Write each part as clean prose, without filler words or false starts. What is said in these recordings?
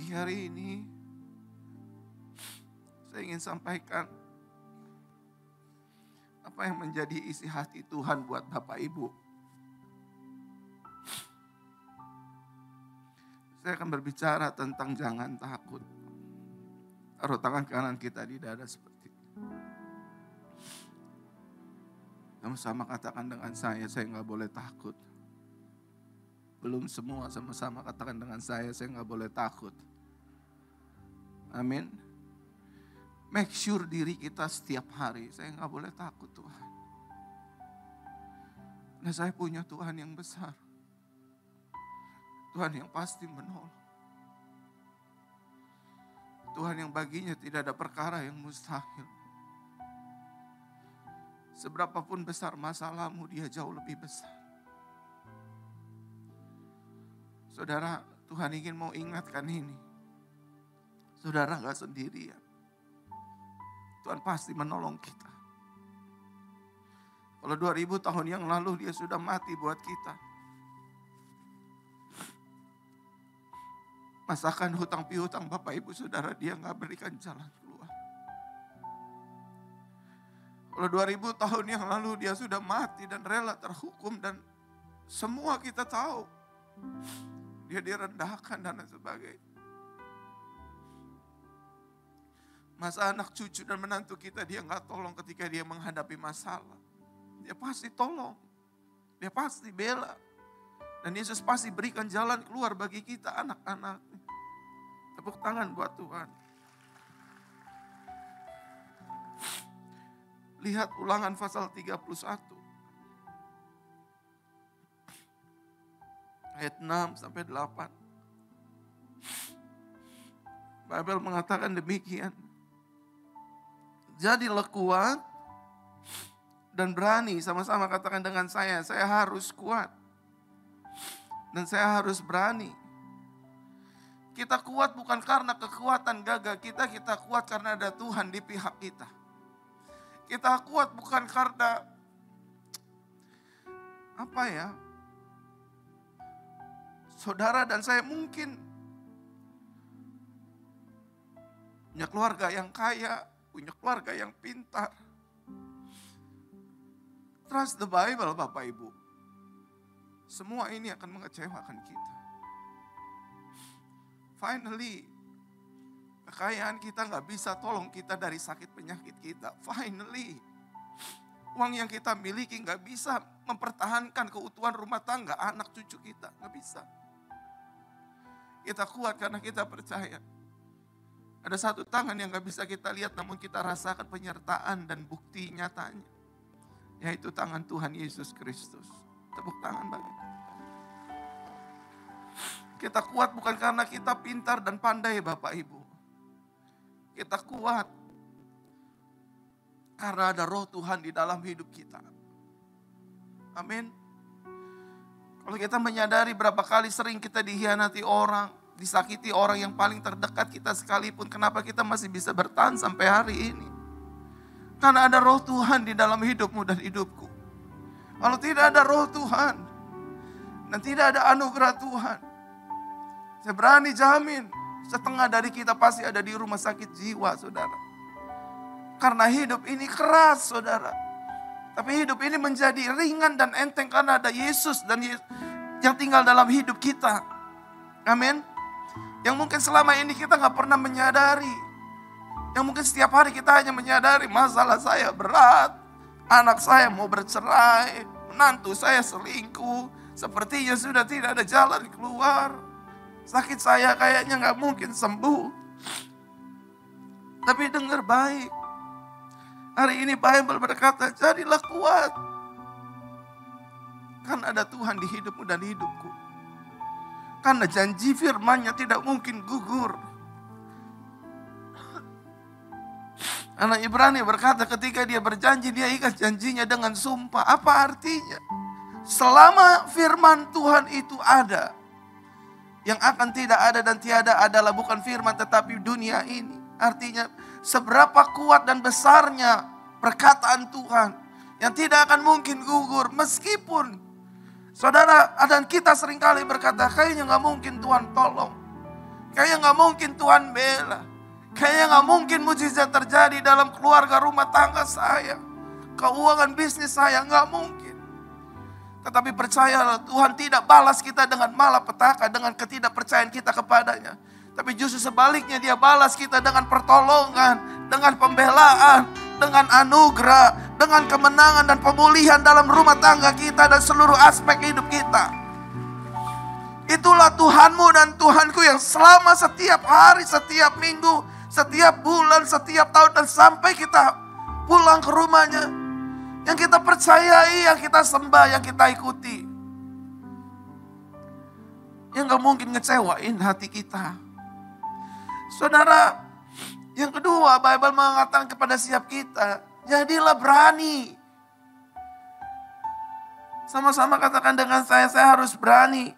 Pagi hari ini saya ingin sampaikan apa yang menjadi isi hati Tuhan buat Bapak Ibu. Saya akan berbicara tentang jangan takut. Taruh tangan kanan kita di dada seperti itu. Sama-sama katakan dengan saya nggak boleh takut. Belum semua sama-sama katakan dengan saya nggak boleh takut. Amin. Make sure diri kita setiap hari, saya nggak boleh takut Tuhan. Nah, saya punya Tuhan yang besar. Tuhan yang pasti menolong. Tuhan yang baginya tidak ada perkara yang mustahil. Seberapapun besar masalahmu, Dia jauh lebih besar. Saudara, Tuhan ingin mau ingatkan ini. Saudara gak sendirian. Tuhan pasti menolong kita. Kalau 2000 tahun yang lalu Dia sudah mati buat kita. Masakan hutang piutang Bapak Ibu Saudara, Dia gak berikan jalan keluar. Kalau 2000 tahun yang lalu Dia sudah mati dan rela terhukum, dan semua kita tahu Dia direndahkan dan sebagainya. Masa anak cucu dan menantu kita Dia gak tolong ketika dia menghadapi masalah. Dia pasti tolong. Dia pasti bela. Dan Yesus pasti berikan jalan keluar bagi kita anak-anak. Tepuk tangan buat Tuhan. Lihat Ulangan pasal 31. Ayat 6 sampai 8. Bible mengatakan demikian. Jadilah kuat dan berani. Sama-sama katakan dengan saya harus kuat. Dan saya harus berani. Kita kuat bukan karena kekuatan gagah kita kuat karena ada Tuhan di pihak kita. Kita kuat bukan karena saudara dan saya mungkin punya keluarga yang kaya, punya keluarga yang pintar. Trust the Bible Bapak Ibu. Semua ini akan mengecewakan kita. Finally, kekayaan kita gak bisa tolong kita dari sakit penyakit kita. Finally, uang yang kita miliki gak bisa mempertahankan keutuhan rumah tangga anak cucu kita. Gak bisa. Kita kuat karena kita percaya. Ada satu tangan yang gak bisa kita lihat namun kita rasakan penyertaan dan bukti nyatanya. Yaitu tangan Tuhan Yesus Kristus. Tepuk tangan bagi. Kita kuat bukan karena kita pintar dan pandai Bapak Ibu. Kita kuat karena ada roh Tuhan di dalam hidup kita. Amin. Kalau kita menyadari berapa kali sering kita dikhianati orang, disakiti orang yang paling terdekat kita sekalipun, kenapa kita masih bisa bertahan sampai hari ini? Karena ada roh Tuhan di dalam hidupmu dan hidupku. Kalau tidak ada roh Tuhan dan tidak ada anugerah Tuhan, saya berani jamin setengah dari kita pasti ada di rumah sakit jiwa, saudara. Karena hidup ini keras, saudara. Tapi hidup ini menjadi ringan dan enteng karena ada Yesus dan yang tinggal dalam hidup kita. Amin. Yang mungkin selama ini kita gak pernah menyadari. Yang mungkin setiap hari kita hanya menyadari masalah saya berat. Anak saya mau bercerai. Menantu saya selingkuh. Sepertinya sudah tidak ada jalan keluar. Sakit saya kayaknya gak mungkin sembuh. Tapi dengar baik. Hari ini Bible berkata, jadilah kuat. Kan ada Tuhan di hidupmu dan hidupku. Karena janji firman-Nya tidak mungkin gugur. Anak Ibrani berkata ketika dia berjanji, dia ikat janjinya dengan sumpah. Apa artinya? Selama firman Tuhan itu ada, yang akan tidak ada dan tiada adalah bukan firman tetapi dunia ini. Artinya seberapa kuat dan besarnya perkataan Tuhan yang tidak akan mungkin gugur. Meskipun saudara dan kita seringkali berkata kayaknya gak mungkin Tuhan tolong. Kayaknya gak mungkin Tuhan bela. Kayaknya gak mungkin mujizat terjadi dalam keluarga rumah tangga saya. Keuangan bisnis saya, gak mungkin. Tetapi percayalah, Tuhan tidak balas kita dengan malapetaka, dengan ketidakpercayaan kita kepadanya. Tapi justru sebaliknya Dia balas kita dengan pertolongan, dengan pembelaan, dengan anugerah, dengan kemenangan dan pemulihan dalam rumah tangga kita dan seluruh aspek hidup kita. Itulah Tuhanmu dan Tuhanku yang selama setiap hari, setiap minggu, setiap bulan, setiap tahun dan sampai kita pulang ke rumahnya. Yang kita percayai, yang kita sembah, yang kita ikuti. Yang gak mungkin ngecewain hati kita. Saudara, yang kedua Bible mengatakan kepada setiap kita, jadilah berani. Sama-sama katakan dengan saya harus berani.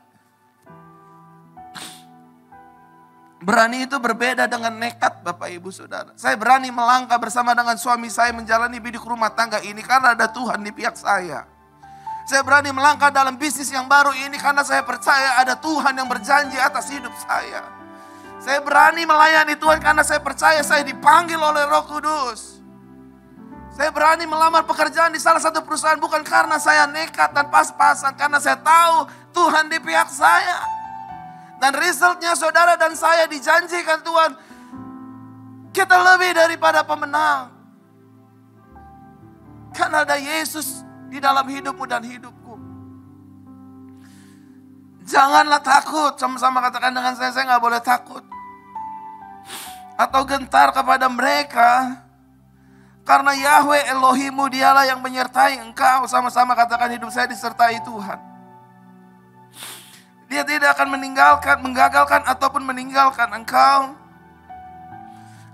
Berani itu berbeda dengan nekat Bapak Ibu Saudara. Saya berani melangkah bersama dengan suami saya menjalani hidup rumah tangga ini karena ada Tuhan di pihak saya. Saya berani melangkah dalam bisnis yang baru ini karena saya percaya ada Tuhan yang berjanji atas hidup saya. Saya berani melayani Tuhan karena saya percaya saya dipanggil oleh Roh Kudus. Saya berani melamar pekerjaan di salah satu perusahaan bukan karena saya nekat dan pas-pasan, karena saya tahu Tuhan di pihak saya. Dan resultnya saudara dan saya dijanjikan Tuhan, kita lebih daripada pemenang. Karena ada Yesus di dalam hidupmu dan hidupku. Janganlah takut, sama-sama katakan dengan saya gak boleh takut. Atau gentar kepada mereka. Karena Yahweh Elohimu Dialah yang menyertai engkau. Sama-sama katakan hidup saya disertai Tuhan. Dia tidak akan menggagalkan ataupun meninggalkan engkau.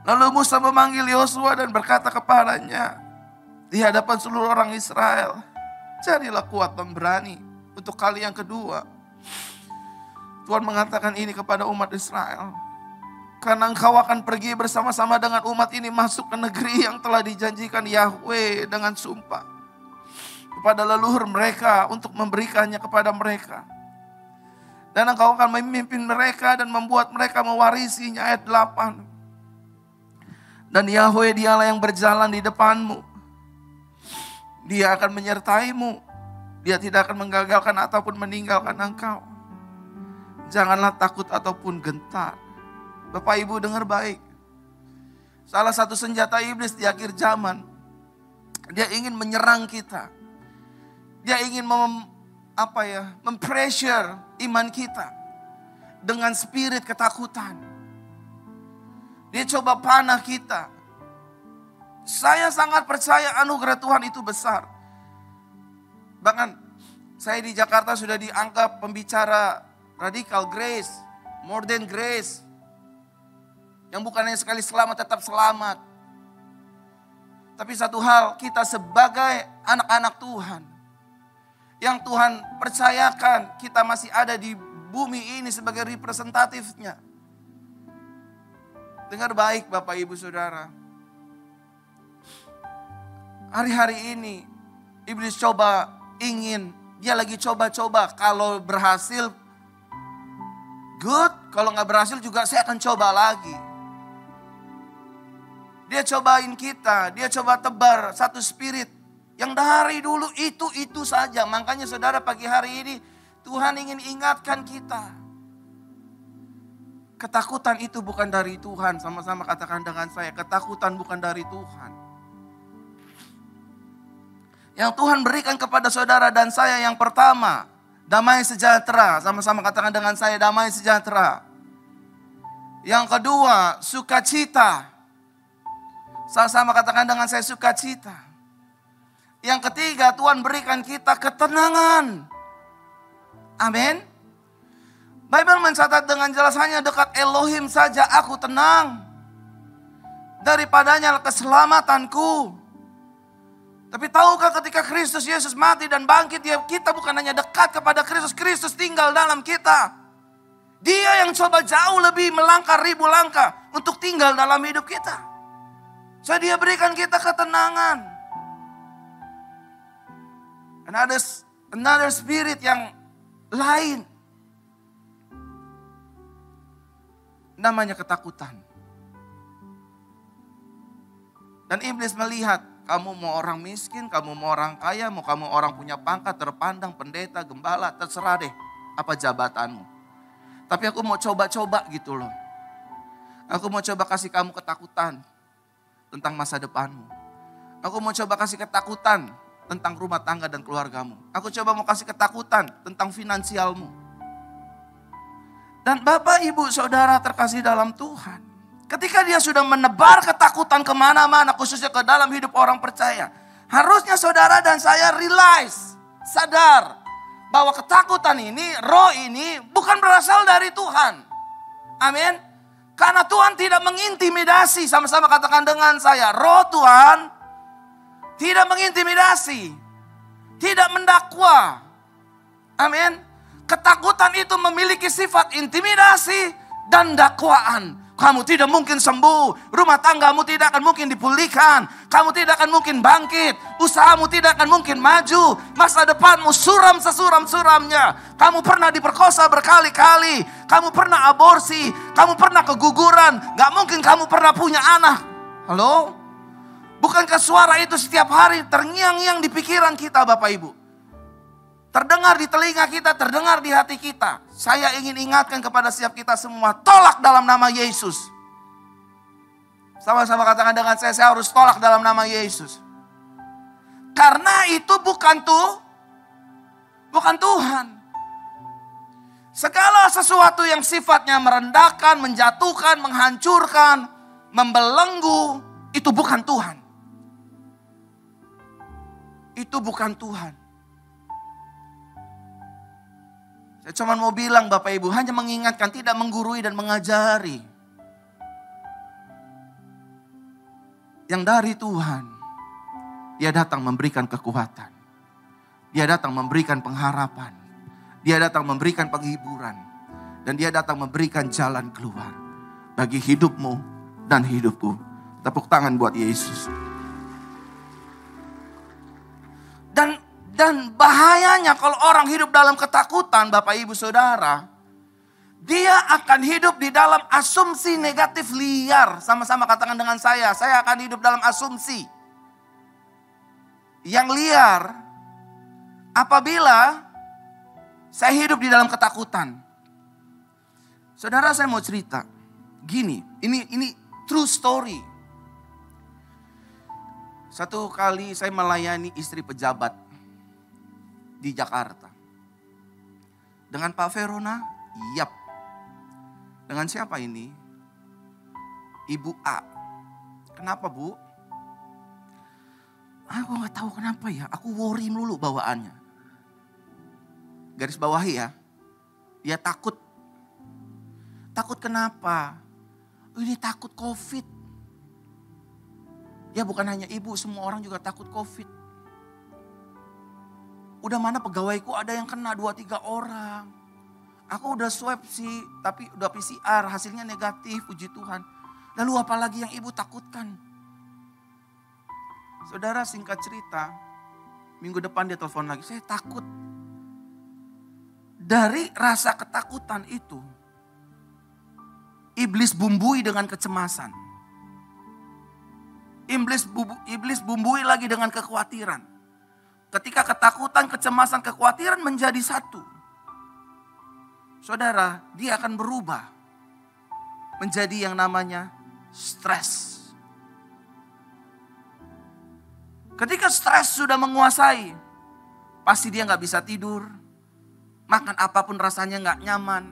Lalu Musa memanggil Yosua dan berkata kepadanya di hadapan seluruh orang Israel, jadilah kuat dan berani. Untuk kali yang kedua, Tuhan mengatakan ini kepada umat Israel. Karena engkau akan pergi bersama-sama dengan umat ini masuk ke negeri yang telah dijanjikan Yahweh dengan sumpah kepada leluhur mereka untuk memberikannya kepada mereka. Dan engkau akan memimpin mereka dan membuat mereka mewarisinya. Ayat 8. Dan Yahweh Dialah yang berjalan di depanmu. Dia akan menyertaimu. Dia tidak akan menggagalkan ataupun meninggalkan engkau. Janganlah takut ataupun gentar. Bapak Ibu dengar baik. Salah satu senjata iblis di akhir zaman. Dia ingin menyerang kita. Dia ingin mempressure iman kita dengan spirit ketakutan. Dia coba panah kita. Saya sangat percaya anugerah Tuhan itu besar. Bahkan saya di Jakarta sudah dianggap pembicara radikal grace, more than grace. Yang bukan hanya sekali selamat tetap selamat. Tapi satu hal, kita sebagai anak-anak Tuhan yang Tuhan percayakan kita masih ada di bumi ini sebagai representatifnya. Dengar baik Bapak Ibu Saudara. Hari-hari ini iblis dia lagi coba-coba. Kalau berhasil good, kalau gak berhasil juga saya akan coba lagi. Dia cobain kita, dia coba tebar satu spirit yang dari dulu itu saja. Makanya saudara pagi hari ini Tuhan ingin ingatkan kita. Ketakutan itu bukan dari Tuhan. Sama-sama katakan dengan saya, ketakutan bukan dari Tuhan. Yang Tuhan berikan kepada saudara dan saya yang pertama, damai sejahtera. Sama-sama katakan dengan saya, damai sejahtera. Yang kedua, sukacita. Sama-sama katakan dengan saya, sukacita. Yang ketiga, Tuhan berikan kita ketenangan. Amin. Bible mencatat dengan jelas hanya dekat Elohim saja aku tenang. Daripadanya keselamatanku. Tapi tahukah ketika Kristus Yesus mati dan bangkit, kita bukan hanya dekat kepada Kristus, Kristus tinggal dalam kita. Dia yang coba jauh lebih melangkah ribu langkah untuk tinggal dalam hidup kita. So dia berikan kita ketenangan. Another spirit yang lain. namanya ketakutan. Dan iblis melihat, kamu mau orang miskin, kamu mau orang kaya, mau kamu orang punya pangkat, terpandang, pendeta, gembala, terserah deh apa jabatanmu. Tapi aku mau coba-coba gitu loh. Aku mau coba kasih kamu ketakutan tentang masa depanmu. Aku mau coba kasih ketakutan tentang rumah tangga dan keluargamu. Aku coba mau kasih ketakutan tentang finansialmu. Dan Bapak, Ibu, Saudara terkasih dalam Tuhan. Ketika dia sudah menebar ketakutan kemana-mana, khususnya ke dalam hidup orang percaya. Harusnya saudara dan saya realize, sadar bahwa ketakutan ini, roh ini bukan berasal dari Tuhan. Amin. Karena Tuhan tidak mengintimidasi, sama-sama katakan dengan saya, roh Tuhan tidak mengintimidasi, tidak mendakwa. Amin. Ketakutan itu memiliki sifat intimidasi dan dakwaan. Kamu tidak mungkin sembuh, rumah tanggamu tidak akan mungkin dipulihkan, kamu tidak akan mungkin bangkit, usahamu tidak akan mungkin maju, masa depanmu suram sesuram-suramnya. Kamu pernah diperkosa berkali-kali, kamu pernah aborsi, kamu pernah keguguran, gak mungkin kamu pernah punya anak. Halo? Bukankah suara itu setiap hari terngiang-ngiang di pikiran kita, Bapak Ibu? Terdengar di telinga kita, terdengar di hati kita. Saya ingin ingatkan kepada setiap kita semua, tolak dalam nama Yesus. Sama-sama katakan dengan saya harus tolak dalam nama Yesus. Karena itu bukan Tuhan. Segala sesuatu yang sifatnya merendahkan, menjatuhkan, menghancurkan, membelenggu, itu bukan Tuhan. Itu bukan Tuhan. Saya cuma mau bilang Bapak Ibu, hanya mengingatkan, tidak menggurui dan mengajari. Yang dari Tuhan, Dia datang memberikan kekuatan. Dia datang memberikan pengharapan. Dia datang memberikan penghiburan. Dan Dia datang memberikan jalan keluar bagi hidupmu dan hidupku. Tepuk tangan buat Yesus. Dan bahayanya kalau orang hidup dalam ketakutan, Bapak Ibu Saudara, dia akan hidup di dalam asumsi negatif liar. Sama-sama katakan dengan saya akan hidup dalam asumsi yang liar apabila saya hidup di dalam ketakutan. Saudara, saya mau cerita. Gini, ini true story. Satu kali saya melayani istri pejabat di Jakarta. Dengan Pak Verona, yap. Dengan siapa ini? Ibu A. Kenapa, Bu? Aku gak tahu kenapa ya, aku worry melulu bawaannya. Garis bawahi ya. Dia takut. Takut kenapa? Ini takut COVID. Ya bukan hanya ibu, semua orang juga takut COVID. Udah mana pegawaiku ada yang kena 2-3 orang. Aku udah swab sih, tapi udah PCR, hasilnya negatif, puji Tuhan. Lalu apalagi yang ibu takutkan? Saudara, singkat cerita, minggu depan dia telepon lagi, saya takut. Dari rasa ketakutan itu, iblis bumbui dengan kecemasan. Iblis bumbui lagi dengan kekhawatiran. Ketika ketakutan, kecemasan, kekhawatiran menjadi satu. Saudara, dia akan berubah menjadi yang namanya stres. Ketika stres sudah menguasai, pasti dia gak bisa tidur. Makan apapun rasanya gak nyaman.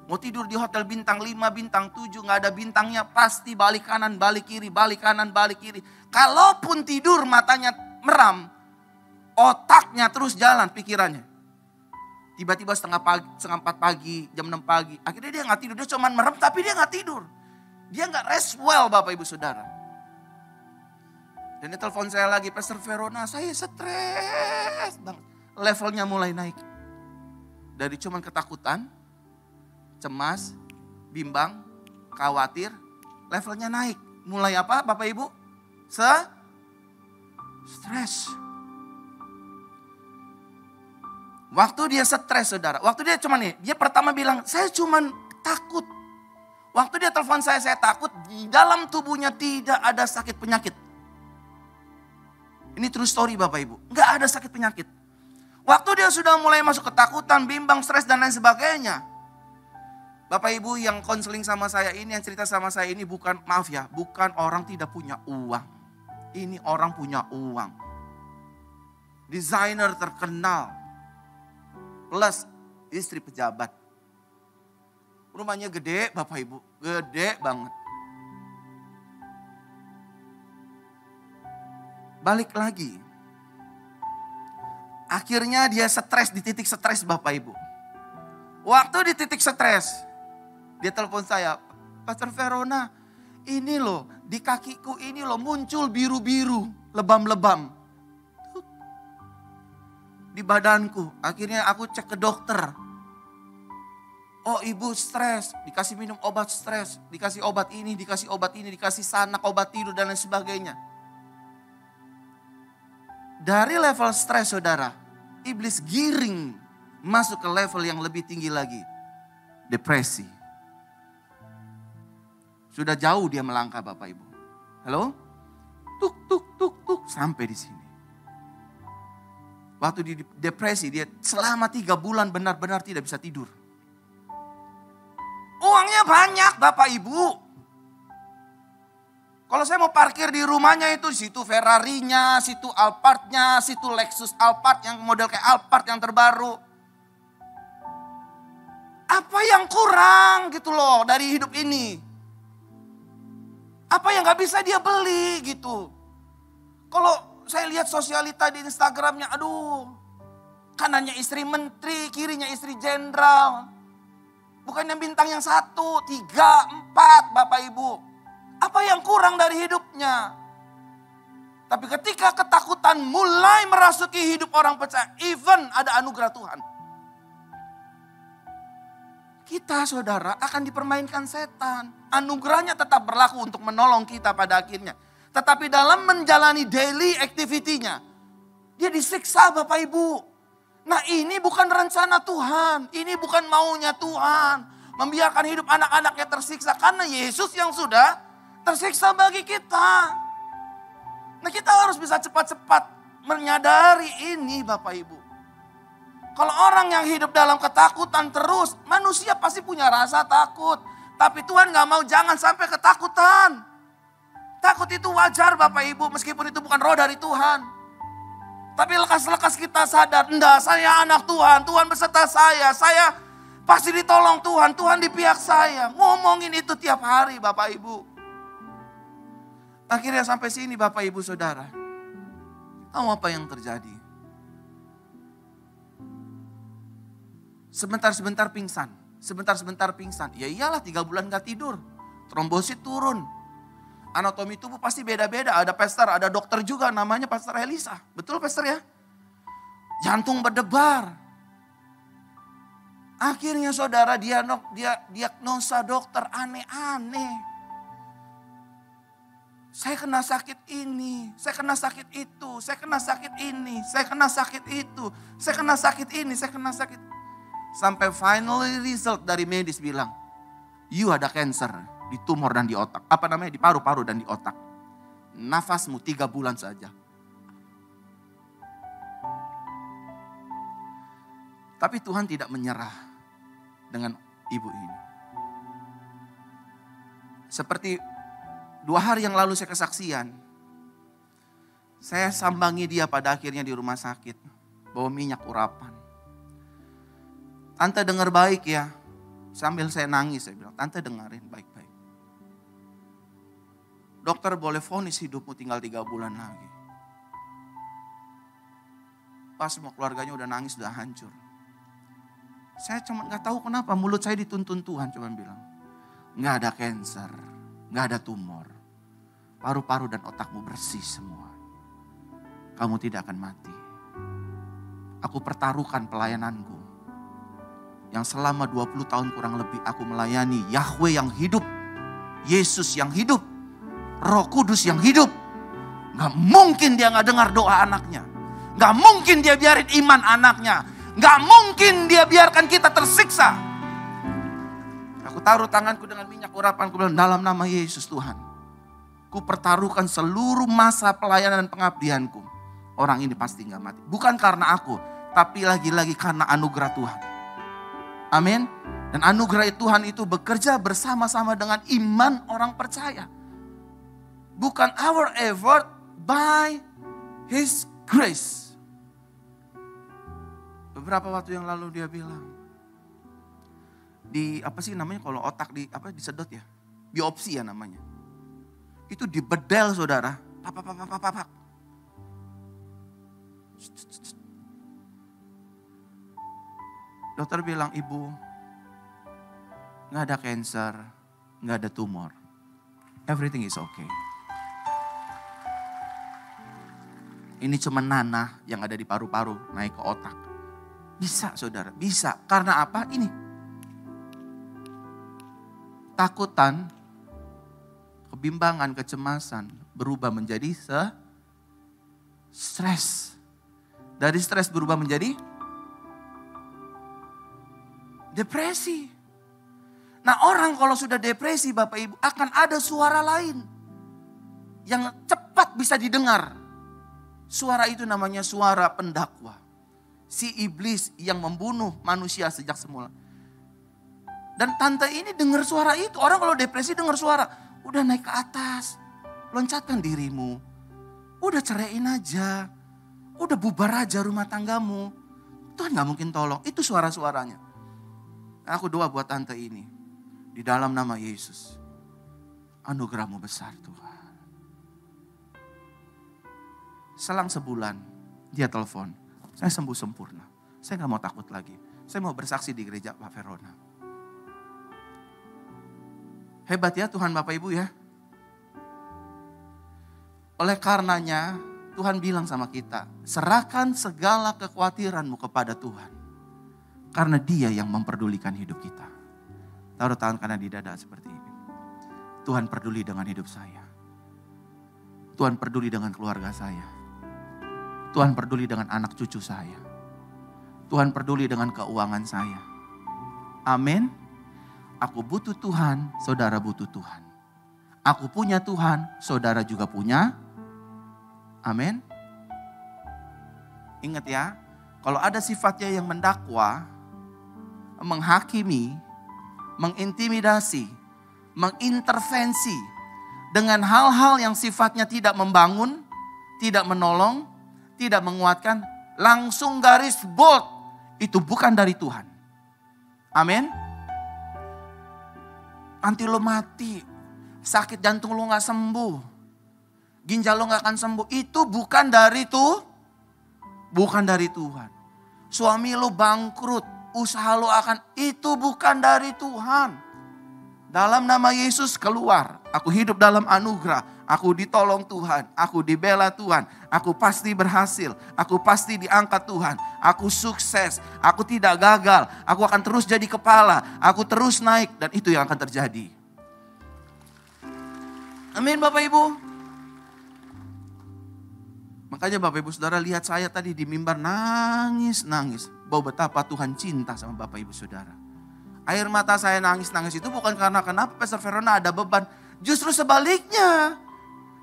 Mau tidur di hotel bintang 5, bintang 7, gak ada bintangnya, pasti balik kanan, balik kiri, balik kanan, balik kiri. Kalaupun tidur matanya meram, otaknya terus jalan pikirannya. Tiba-tiba setengah 4 pagi, jam 6 pagi. Akhirnya dia gak tidur, dia cuma merem tapi dia gak tidur. Dia gak rest well, Bapak Ibu Saudara. Dan dia telepon saya lagi, Pastor Verona, saya stres banget. Levelnya mulai naik. Dari cuman ketakutan, cemas, bimbang, khawatir, levelnya naik. Mulai apa Bapak Ibu? Stres. Waktu dia stres saudara, waktu dia cuman nih, dia pertama bilang, saya cuman takut. Waktu dia telepon saya takut. Di dalam tubuhnya tidak ada sakit penyakit. Ini true story Bapak Ibu. Nggak ada sakit penyakit. Waktu dia sudah mulai masuk ketakutan, bimbang, stres, dan lain sebagainya. Bapak Ibu yang konseling sama saya ini, yang cerita sama saya ini bukan, maaf ya, bukan orang tidak punya uang. Ini orang punya uang. Desainer terkenal. Plus istri pejabat. Rumahnya gede Bapak Ibu, gede banget. Balik lagi. Akhirnya dia stres, di titik stres Bapak Ibu. Waktu di titik stres, dia telepon saya, Pastor Verona, ini loh, di kakiku ini loh muncul biru-biru, lebam-lebam. Di badanku, akhirnya aku cek ke dokter. Oh ibu stres, dikasih minum obat stres, dikasih obat ini, dikasih sanak, obat tidur dan lain sebagainya. Dari level stres saudara, iblis giring masuk ke level yang lebih tinggi lagi. Depresi. Sudah jauh dia melangkah Bapak Ibu. Halo? Tuk, tuk, tuk, tuk. Sampai di sini. Waktu di depresi dia selama 3 bulan benar-benar tidak bisa tidur. Uangnya banyak Bapak Ibu. Kalau saya mau parkir di rumahnya itu, situ Ferrari-nya, situ Alphard-nya, situ Lexus Alphard yang model kayak Alphard yang terbaru. Apa yang kurang gitu loh dari hidup ini? Apa yang gak bisa dia beli gitu? Kalau saya lihat sosialita di Instagramnya, aduh, kanannya istri menteri, kirinya istri jenderal. Bukannya bintang yang 1, 3, 4 Bapak Ibu. Apa yang kurang dari hidupnya? Tapi ketika ketakutan mulai merasuki hidup orang percaya, even ada anugerah Tuhan. Kita saudara akan dipermainkan setan. Anugerahnya tetap berlaku untuk menolong kita pada akhirnya. Tetapi dalam menjalani daily activity-nya, dia disiksa Bapak Ibu. Nah ini bukan rencana Tuhan, ini bukan maunya Tuhan. Membiarkan hidup anak-anaknya tersiksa karena Yesus yang sudah tersiksa bagi kita. Nah kita harus bisa cepat-cepat menyadari ini Bapak Ibu. Kalau orang yang hidup dalam ketakutan terus, manusia pasti punya rasa takut. Tapi Tuhan gak mau, jangan sampai ketakutan. Takut itu wajar Bapak Ibu, meskipun itu bukan roh dari Tuhan. Tapi lekas-lekas kita sadar, enggak, saya anak Tuhan, Tuhan beserta saya pasti ditolong Tuhan, Tuhan di pihak saya. Ngomongin itu tiap hari Bapak Ibu. Akhirnya sampai sini Bapak Ibu Saudara. Tahu apa yang terjadi? Sebentar-sebentar pingsan. Sebentar-sebentar pingsan. Ya iyalah 3 bulan gak tidur. Trombosit turun. Anatomi tubuh pasti beda-beda. Ada pastor, ada dokter juga namanya Pastor Elisa. Betul pastor ya? Jantung berdebar. Akhirnya saudara diagnosa dokter aneh-aneh. Saya kena sakit ini, saya kena sakit itu, saya kena sakit ini, saya kena sakit itu, saya kena sakit ini, saya kena sakit. Sampai finally result dari medis bilang, you ada cancer di tumor dan di otak. Apa namanya? Di paru-paru dan di otak. Nafasmu 3 bulan saja. Tapi Tuhan tidak menyerah dengan ibu ini. Seperti 2 hari yang lalu saya kesaksian. Saya sambangi dia pada akhirnya di rumah sakit. Bawa minyak urapan. Tante dengar baik ya. Sambil saya nangis saya bilang, tante dengerin baik-baik. Dokter boleh vonis hidupmu tinggal 3 bulan lagi. Pas semua keluarganya udah nangis, udah hancur. Saya cuma gak tahu kenapa mulut saya dituntun Tuhan. Cuma bilang, gak ada cancer, gak ada tumor. Paru-paru dan otakmu bersih semua. Kamu tidak akan mati. Aku pertaruhkan pelayananku. Yang selama 20 tahun kurang lebih aku melayani Yahweh yang hidup. Yesus yang hidup. Roh Kudus yang hidup. Gak mungkin dia gak dengar doa anaknya. Gak mungkin dia biarin iman anaknya. Gak mungkin dia biarkan kita tersiksa. Aku Aku taruh tanganku dengan minyak urapan, aku bilang dalam nama Yesus Tuhan. Ku pertaruhkan seluruh masa pelayanan dan pengabdianku. Orang ini pasti gak mati. Bukan karena aku, tapi lagi-lagi karena anugerah Tuhan. Amin. Dan anugerah Tuhan itu bekerja bersama-sama dengan iman orang percaya. Bukan our effort, by His grace. Beberapa waktu yang lalu dia bilang, di apa sih namanya kalau otak disedot ya, biopsi ya namanya. Itu dibedel saudara, pak. Dokter bilang, ibu gak ada cancer, gak ada tumor, everything is okay. Ini cuma nanah yang ada di paru-paru naik ke otak. Bisa saudara, bisa. Karena apa? Ini. Takutan, kebimbangan, kecemasan berubah menjadi stres. Dari stres berubah menjadi depresi. Nah orang kalau sudah depresi Bapak Ibu akan ada suara lain yang cepat bisa didengar. Suara itu namanya suara pendakwa. Si iblis yang membunuh manusia sejak semula. Dan tante ini dengar suara itu. Orang kalau depresi dengar suara. Udah naik ke atas. Loncatkan dirimu. Udah ceraiin aja. Udah bubar aja rumah tanggamu. Tuhan gak mungkin tolong. Itu suara-suaranya. Aku doa buat tante ini. Di dalam nama Yesus. Anugerahmu besar Tuhan. Selang sebulan. Dia telepon. Saya sembuh sempurna. Saya gak mau takut lagi. Saya mau bersaksi di gereja Pak Verona. Hebat ya Tuhan Bapak Ibu ya. Oleh karenanya Tuhan bilang sama kita. Serahkan segala kekhawatiranmu kepada Tuhan. Karena Dia yang memperdulikan hidup kita. Taruh tangan kanan di dada seperti ini. Tuhan peduli dengan hidup saya. Tuhan peduli dengan keluarga saya. Tuhan peduli dengan anak cucu saya. Tuhan peduli dengan keuangan saya. Amin. Aku butuh Tuhan, saudara butuh Tuhan. Aku punya Tuhan, saudara juga punya. Amin. Ingat ya, kalau ada sifatnya yang mendakwa, menghakimi, mengintimidasi, mengintervensi dengan hal-hal yang sifatnya tidak membangun, tidak menolong, tidak menguatkan, langsung garis bold. Itu bukan dari Tuhan. Amin. Nanti lo mati, sakit jantung lo gak sembuh, ginjal lo gak akan sembuh. Itu bukan dari bukan dari Tuhan. Suami lo bangkrut, usaha lo itu bukan dari Tuhan. Dalam nama Yesus keluar, aku hidup dalam anugerah. Aku ditolong Tuhan, aku dibela Tuhan, aku pasti berhasil, aku pasti diangkat Tuhan, aku sukses, aku tidak gagal, aku akan terus jadi kepala, aku terus naik dan itu yang akan terjadi. Amin Bapak Ibu. Makanya Bapak Ibu Saudara lihat saya tadi di mimbar nangis. Bahwa betapa Tuhan cinta sama Bapak Ibu Saudara. Air mata saya nangis itu bukan karena kenapa Pastor Verona ada beban. Justru sebaliknya.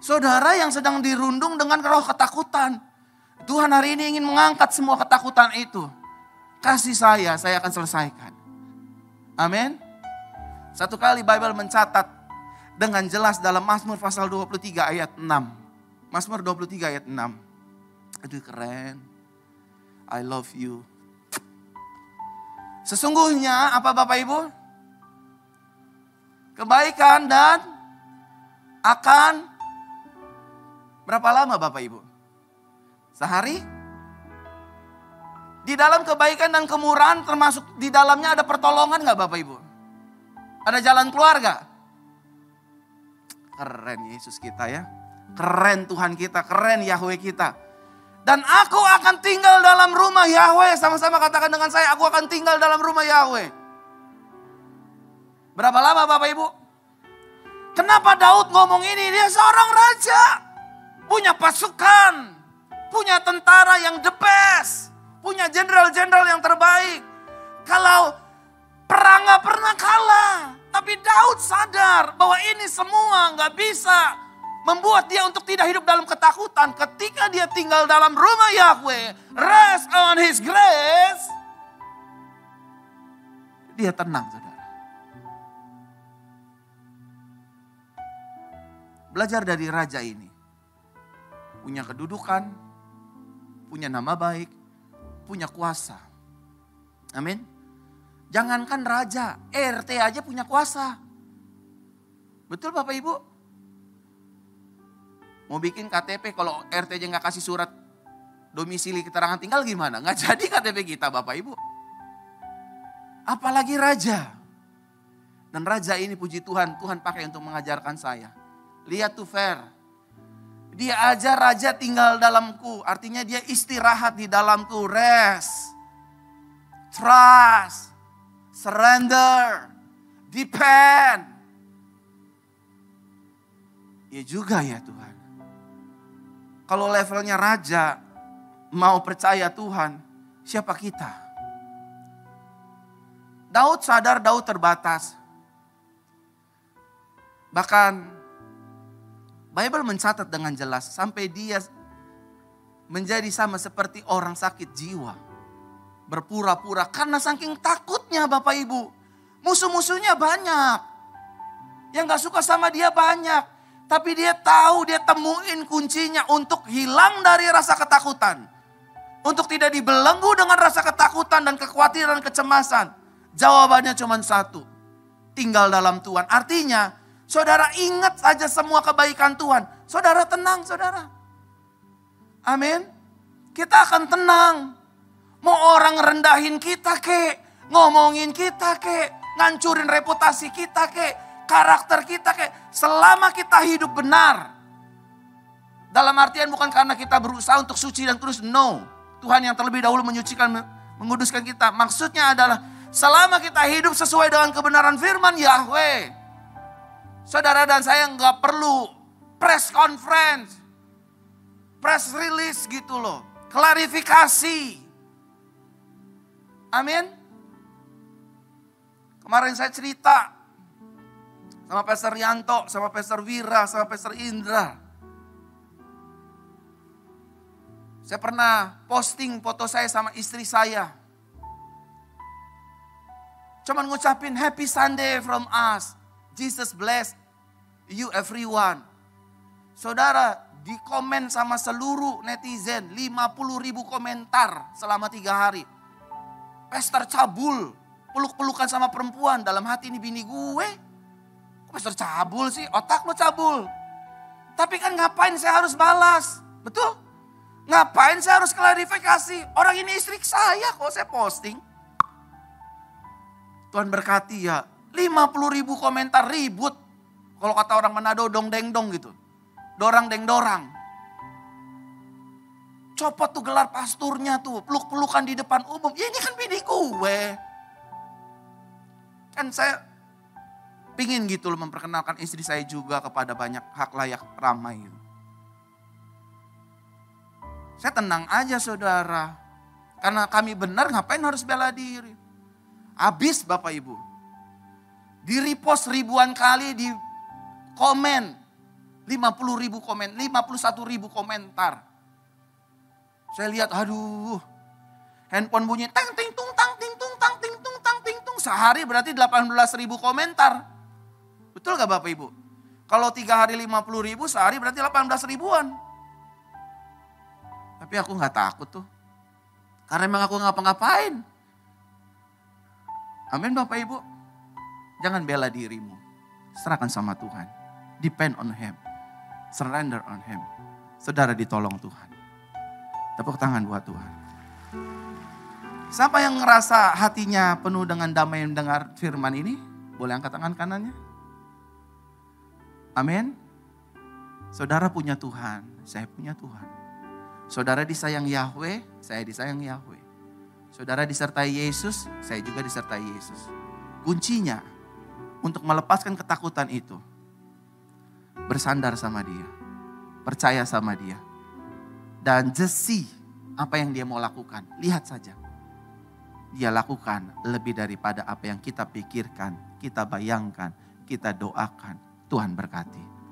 Saudara yang sedang dirundung dengan roh ketakutan. Tuhan hari ini ingin mengangkat semua ketakutan itu. Kasih saya akan selesaikan. Amin. Satu kali Bible mencatat dengan jelas dalam Mazmur pasal 23 ayat 6. Mazmur 23 ayat 6. Aduh keren. I love you. Sesungguhnya apa Bapak Ibu? Kebaikan dan akan berapa lama Bapak Ibu? Sehari? Di dalam kebaikan dan kemurahan termasuk di dalamnya ada pertolongan gak Bapak Ibu? Ada jalan keluar gak? Keren Yesus kita ya. Keren Tuhan kita, keren Yahweh kita. Dan aku akan tinggal dalam rumah Yahweh. Sama-sama katakan dengan saya, aku akan tinggal dalam rumah Yahweh. Berapa lama Bapak Ibu? Kenapa Daud ngomong ini? Dia seorang raja. Punya pasukan. Punya tentara yang the best. Punya jenderal-jenderal yang terbaik. Kalau perang gak pernah kalah. Tapi Daud sadar bahwa ini semua gak bisa membuat dia untuk tidak hidup dalam ketakutan. Ketika dia tinggal dalam rumah Yahweh, rest on his grace, dia tenang, saudara. Belajar dari raja ini. Punya kedudukan, punya nama baik, punya kuasa. Amin. Jangankan raja, RT aja punya kuasa. Betul Bapak Ibu? Mau bikin KTP kalau RT aja gak kasih surat domisili keterangan tinggal gimana? Gak jadi KTP kita Bapak Ibu. Apalagi raja. Dan raja ini puji Tuhan, Tuhan pakai untuk mengajarkan saya. Lihat tuh Fer. Dia aja raja tinggal dalamku. Artinya dia istirahat di dalamku. Rest. Trust. Surrender. Depend. Ya juga ya Tuhan. Kalau levelnya raja mau percaya Tuhan, siapa kita? Daud sadar Daud terbatas. Bahkan Bible mencatat dengan jelas sampai dia menjadi sama seperti orang sakit jiwa. Berpura-pura karena saking takutnya Bapak Ibu. Musuh-musuhnya banyak. Yang gak suka sama dia banyak. Tapi dia tahu dia temuin kuncinya untuk hilang dari rasa ketakutan. Untuk tidak dibelenggu dengan rasa ketakutan dan kekhawatiran dan kecemasan. Jawabannya cuma satu. Tinggal dalam Tuhan. Artinya saudara ingat saja semua kebaikan Tuhan. Saudara tenang saudara. Amin. Kita akan tenang. Mau orang rendahin kita kek, ngomongin kita kek, ngancurin reputasi kita kek, karakter kita kek. Selama kita hidup benar. Dalam artian bukan karena kita berusaha untuk suci dan kudus. No. Tuhan yang terlebih dahulu menyucikan, menguduskan kita. Maksudnya adalah selama kita hidup sesuai dengan kebenaran firman Yahweh. Saudara dan saya nggak perlu press conference, press release gitu loh. Klarifikasi. Amin. Kemarin saya cerita sama Pastor Yanto, sama Pastor Wira, sama Pastor Indra. Saya pernah posting foto saya sama istri saya. Cuman ngucapin happy Sunday from us. Jesus bless you everyone. Saudara, di komen sama seluruh netizen 50.000 komentar selama 3 hari. Pastor cabul, peluk-pelukan sama perempuan, dalam hati ini bini gue. Kok pastor cabul sih? Otak lo cabul. Tapi kan ngapain saya harus balas? Betul? Ngapain saya harus klarifikasi? Orang ini istri saya kok saya posting. Tuhan berkati ya, 50.000 komentar ribut. Kalau kata orang Manado dong deng dong gitu. Dorang deng dorang. Copot tuh gelar pasturnya tuh, peluk-pelukan di depan umum. Ya ini kan bini gue. Kan saya pingin gitu loh memperkenalkan istri saya juga kepada banyak hak layak ramai. Saya tenang aja saudara. Karena kami benar ngapain harus bela diri. Habis Bapak Ibu. Di repost ribuan kali, di komen. 50.000 komen, 51.000 komentar. Saya lihat, aduh, handphone bunyi tang ting tung tang ting tung tang ting tung tang ting tung. Sehari berarti 18.000 komentar. Betul gak Bapak Ibu? Kalau 3 hari 50.000, sehari berarti 18 ribuan. Tapi aku gak takut tuh. Karena memang aku ngapa-ngapain. Amin Bapak Ibu. Jangan bela dirimu. Serahkan sama Tuhan. Depend on Him. Surrender on Him. Saudara ditolong Tuhan. Tepuk tangan buat Tuhan. Siapa yang ngerasa hatinya penuh dengan damai mendengar firman ini? Boleh angkat tangan kanannya? Amin. Saudara punya Tuhan, saya punya Tuhan. Saudara disayang Yahweh, saya disayang Yahweh. Saudara disertai Yesus, saya juga disertai Yesus. Kuncinya untuk melepaskan ketakutan itu, bersandar sama Dia, percaya sama Dia. Dan just see apa yang Dia mau lakukan. Lihat saja. Dia lakukan lebih daripada apa yang kita pikirkan, kita bayangkan, kita doakan. Tuhan berkati.